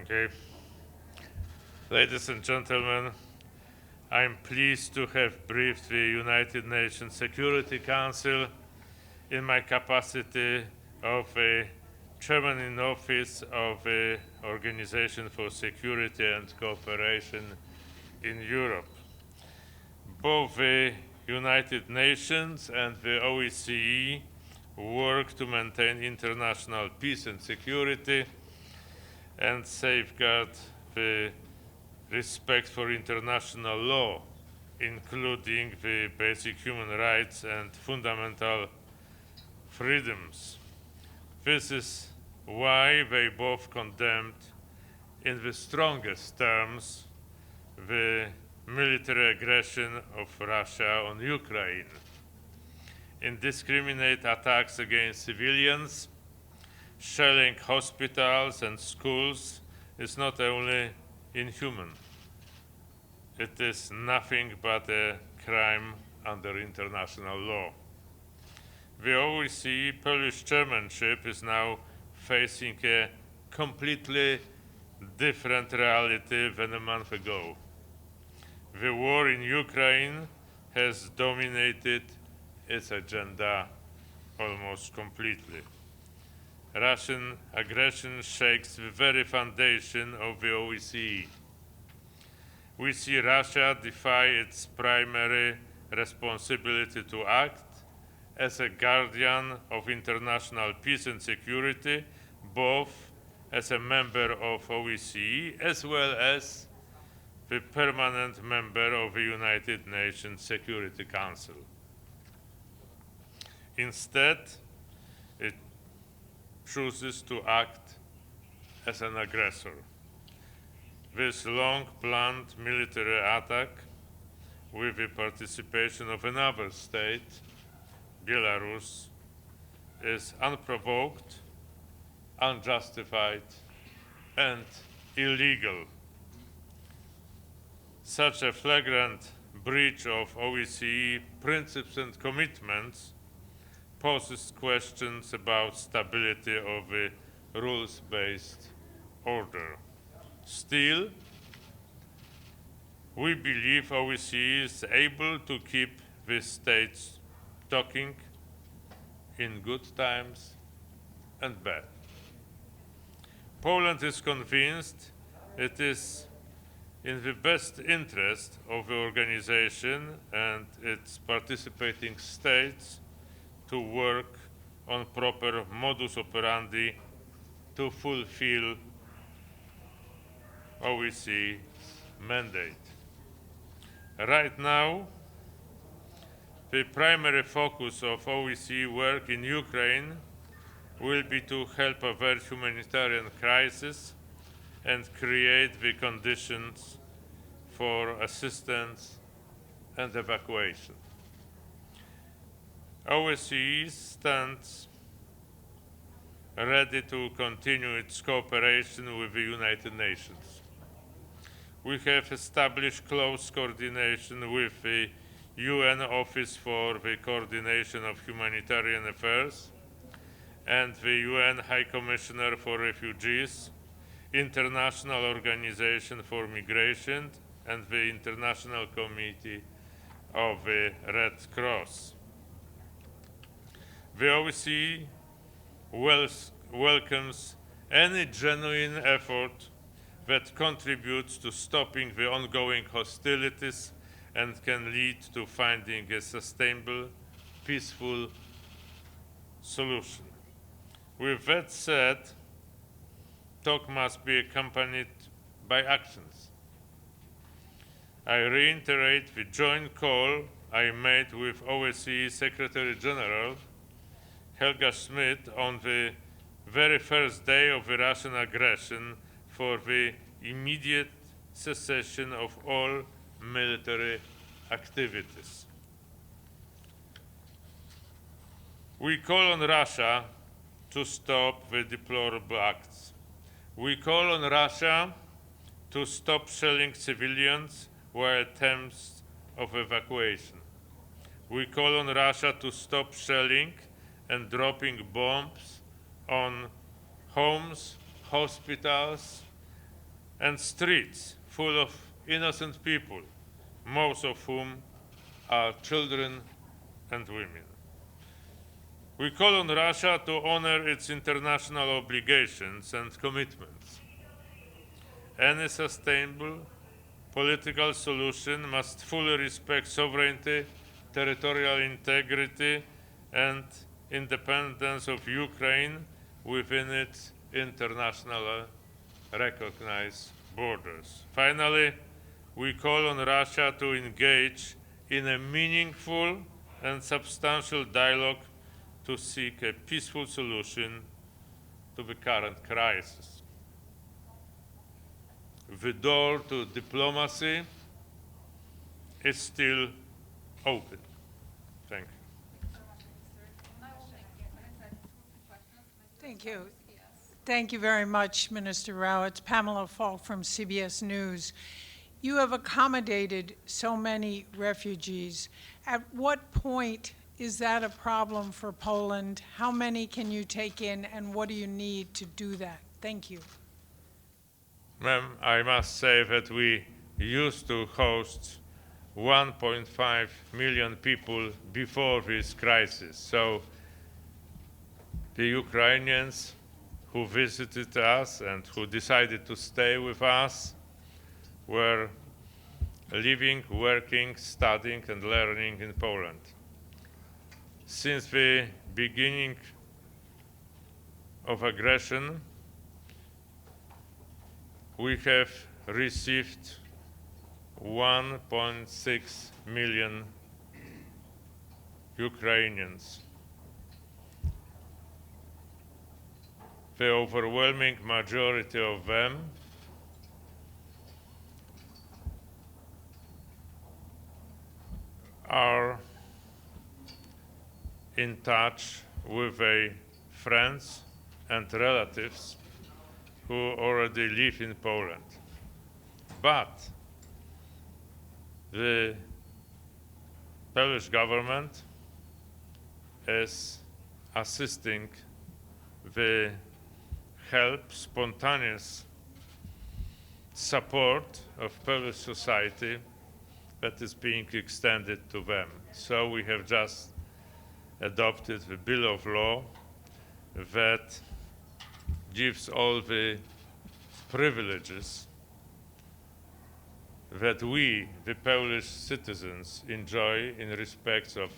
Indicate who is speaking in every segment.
Speaker 1: Okay. Ladies and gentlemen, I'm pleased to have briefed the United Nations Security Council in my capacity of a Chairman-in-Office of the Organization for Security and Cooperation in Europe. Both the United Nations and the OSCE work to maintain international peace and security and safeguard the respect for international law, including the basic human rights and fundamental freedoms. This is why they both condemned in the strongest terms the military aggression of Russia on Ukraine. Indiscriminate attacks against civilians, shelling hospitals and schools is not only inhuman, it is nothing but a crime under international law. The OSCE Polish chairmanship is now facing a completely different reality than a month ago. The war in Ukraine has dominated its agenda almost completely. Russian aggression shakes the very foundation of the OSCE. We see Russia defy its primary responsibility to act as a guardian of international peace and security, both as a member of OSCE as well as the permanent member of the United Nations Security Council. Instead, it chooses to act as an aggressor. This long-planned military attack, with the participation of another state, Belarus, is unprovoked, unjustified, and illegal. Such a flagrant breach of OSCE principles and commitments poses questions about stability of a rules-based order. Still, we believe OSCE is able to keep the states talking in good times and bad. Poland is convinced it is in the best interest of the organization and its participating states to work on proper modus operandi to fulfill OSCE's mandate. Right now, the primary focus of OSCE work in Ukraine will be to help avert humanitarian crisis and create the conditions for assistance and evacuation. OSCE stands ready to continue its cooperation with the United Nations. We have established close coordination with the UN Office for the Coordination of Humanitarian Affairs and the UN High Commissioner for Refugees, International Organization for Migration, and the International Committee of the Red Cross. The OSCE welcomes any genuine effort that contributes to stopping the ongoing hostilities and can lead to finding a sustainable, peaceful solution. With that said, talk must be accompanied by actions. I reiterate the joint call I made with OSCE Secretary General Helga Schmidt on the very first day of the Russian aggression for the immediate cessation of all military activities. We call on Russia to stop the deplorable acts. We call on Russia to stop shelling civilians while attempts of evacuation. We call on Russia to stop shelling and dropping bombs on homes, hospitals, and streets full of innocent people, most of whom are children and women. We call on Russia to honor its international obligations and commitments. Any sustainable political solution must fully respect sovereignty, territorial integrity, and independence of Ukraine within its international recognized borders. Finally, we call on Russia to engage in a meaningful and substantial dialogue to seek a peaceful solution to the current crisis. The door to diplomacy is still open. Thank you.
Speaker 2: Thank you. Thank you very much, Minister Rau. It's Pamela Falk from CBS News. You have accommodated so many refugees. At what point is that a problem for Poland? How many can you take in, and what do you need to do that? Thank you.
Speaker 1: Ma'am, I must say that we used to host 1.5 million people before this crisis. So the Ukrainians who visited us and who decided to stay with us were living, working, studying, and learning in Poland. Since the beginning of aggression, we have received 1.6 million Ukrainians. The overwhelming majority of them are in touch with their friends and relatives who already live in Poland. But the Polish government is assisting the help, spontaneous support of Polish society that is being extended to them. So we have just adopted the Bill of Law that gives all the privileges that we, the Polish citizens, enjoy in respect of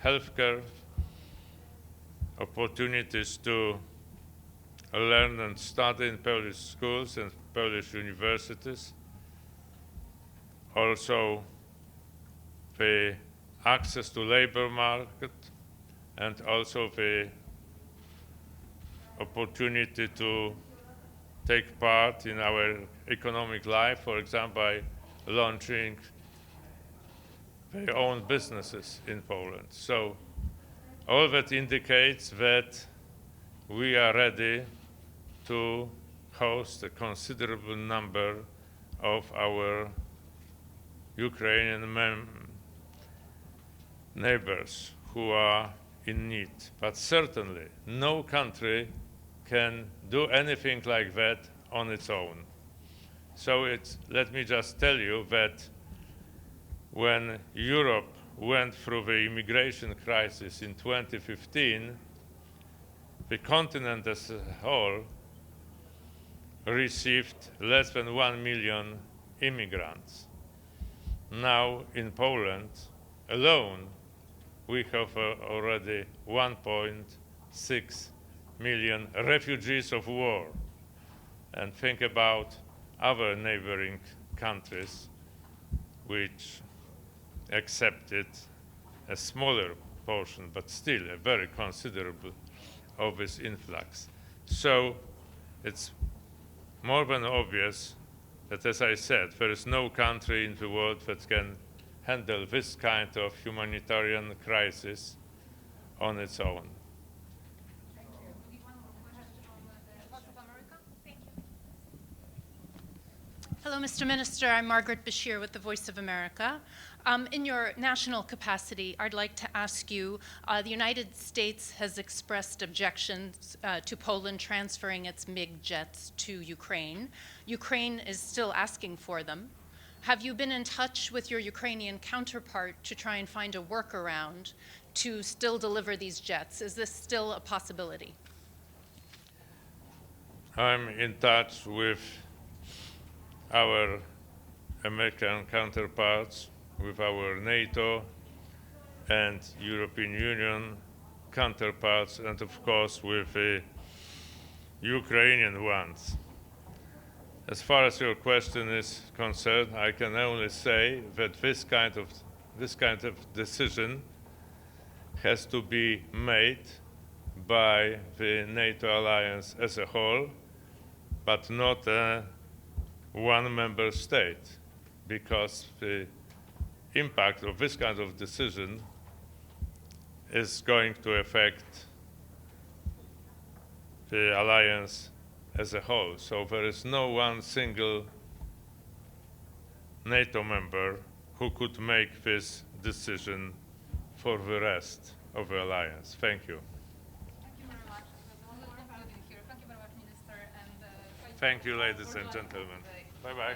Speaker 1: healthcare, opportunities to learn and study in Polish schools and Polish universities, also the access to labor market, and also the opportunity to take part in our economic life, for example, by launching their own businesses in Poland. So all that indicates that we are ready to host a considerable number of our Ukrainian neighbors who are in need. But certainly no country can do anything like that on its own. So let me just tell you that when Europe went through the immigration crisis in 2015, the continent as a whole received less than 1 million immigrants. Now in Poland alone, we have already 1.6 million refugees of war. And think about other neighboring countries which accepted a smaller portion, but still a very considerable of this influx. So it's more than obvious that, as I said, there is no country in the world that can handle this kind of humanitarian crisis on its own.
Speaker 3: Hello, Mr. Minister. I'm Margaret Bashir with the Voice of America. In your national capacity, I'd like to ask you, the United States has expressed objections to Poland transferring its MiG jets to Ukraine. Ukraine is still asking for them. Have you been in touch with your Ukrainian counterpart to try and find a workaround to still deliver these jets? Is this still a possibility?
Speaker 1: I'm in touch with our American counterparts, with our NATO and European Union counterparts, and of course with the Ukrainian ones. As far as your question is concerned, I can only say that this kind of decision has to be made by the NATO alliance as a whole, but not one member state, because the impact of this kind of decision is going to affect the alliance as a whole. So there is no one single NATO member who could make this decision for the rest of the alliance. Thank you.
Speaker 4: Thank you very much. Thank you very much, Minister. And
Speaker 1: Thank you, ladies and gentlemen. Bye-bye.